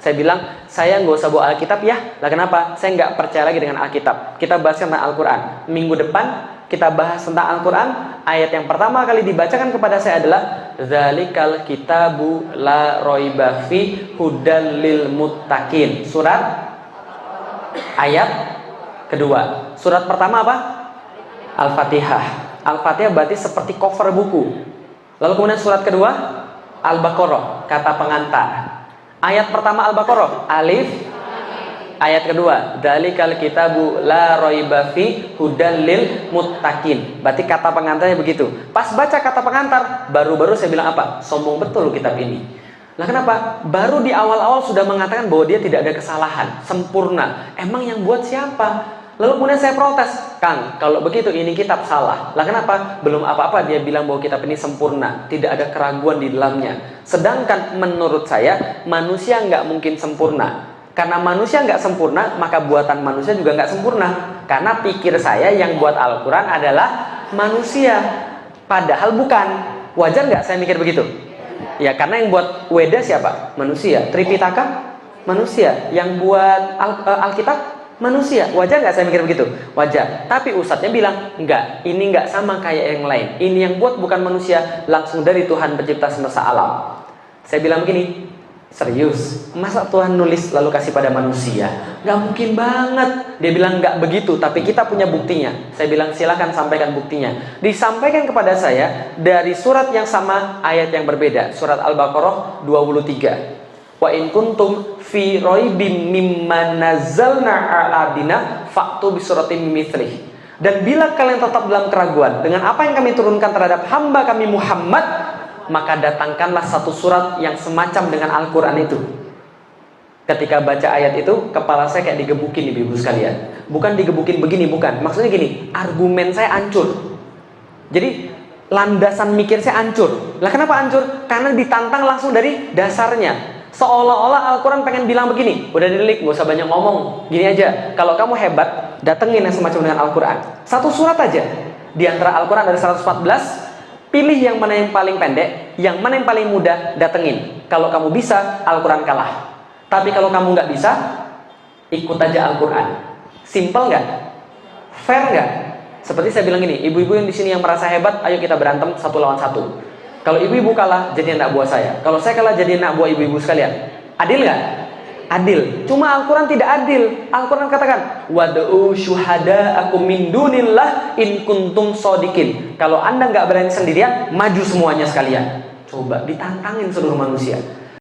Saya bilang, saya nggak usah bawa Alkitab ya. Lah kenapa? Saya nggak percaya lagi dengan Alkitab. Kita bahas tentang Al-Quran. Minggu depan kita bahas tentang Al-Quran. Ayat yang pertama kali dibacakan kepada saya adalah Dzalikal kitabu la raiba fi hudal lil muttaqin. Surat ayat kedua. Surat pertama apa? Al-Fatihah. Al-Fatihah berarti seperti cover buku. Lalu kemudian surat kedua Al-Baqarah, kata pengantar. Ayat pertama Al-Baqarah, alif. Ayat kedua, Dzalikal kitabu la raiba fi hudal lil muttaqin. Berarti kata pengantarnya begitu. Pas baca kata pengantar, baru-baru saya bilang apa? Sombong betul kitab ini. Nah kenapa? Baru di awal-awal sudah mengatakan bahwa dia tidak ada kesalahan, sempurna. Emang yang buat siapa? Lalu kemudian saya protes, Kang, kalau begitu ini kitab salah. Lah kenapa? Belum apa-apa dia bilang bahwa kitab ini sempurna, tidak ada keraguan di dalamnya. Sedangkan menurut saya, manusia nggak mungkin sempurna. Karena manusia nggak sempurna, maka buatan manusia juga nggak sempurna. Karena pikir saya yang buat Al-Quran adalah manusia. Padahal bukan. Wajar nggak saya mikir begitu? Ya, karena yang buat Weda siapa? Manusia. Tripitaka? Manusia. Yang buat Alkitab? Manusia. Wajar nggak saya mikir begitu? Wajar. Tapi ustadznya bilang, enggak, ini nggak sama kayak yang lain. Ini yang buat bukan manusia, langsung dari Tuhan pencipta semesta alam. Saya bilang begini, serius, masa Tuhan nulis lalu kasih pada manusia? Nggak mungkin banget. Dia bilang nggak begitu, tapi kita punya buktinya. Saya bilang silakan sampaikan buktinya. Disampaikan kepada saya dari surat yang sama, ayat yang berbeda. Surat Al-Baqarah 23. Wa in kuntum fi raibim mimma nazzalna 'ala abdina fa'tu bi suratin mimithlihi. Dan bila kalian tetap dalam keraguan dengan apa yang kami turunkan terhadap hamba kami Muhammad, maka datangkanlah satu surat yang semacam dengan Al-Quran itu. Ketika baca ayat itu, kepala saya kayak digebukin ibu-ibu sekalian. Bukan digebukin begini, bukan. Maksudnya gini, argumen saya hancur. Jadi landasan mikir saya hancur. Lah kenapa hancur? Karena ditantang langsung dari dasarnya. Seolah-olah Al-Quran pengen bilang begini, udah didelik, gak usah banyak ngomong. Gini aja, kalau kamu hebat, datengin yang semacam dengan Al-Quran. Satu surat aja. Di antara Al-Quran ada 114. Pilih yang mana yang paling pendek, yang mana yang paling mudah, datengin. Kalau kamu bisa, Al-Quran kalah. Tapi kalau kamu nggak bisa, ikut aja Al-Quran. Simple nggak? Fair nggak? Seperti saya bilang ini, ibu-ibu yang di sini yang merasa hebat, ayo kita berantem 1 lawan 1. Kalau ibu-ibu kalah, jadi anak buah saya. Kalau saya kalah, jadi anak buah ibu-ibu sekalian. Adil nggak? Adil. Cuma Al-Quran tidak adil. Al-Quran katakan, wad'u syuhada'akum min dunillah in kuntum shodiqin. Kalau anda nggak berani sendirian, maju semuanya sekalian. Coba ditantangin seluruh manusia.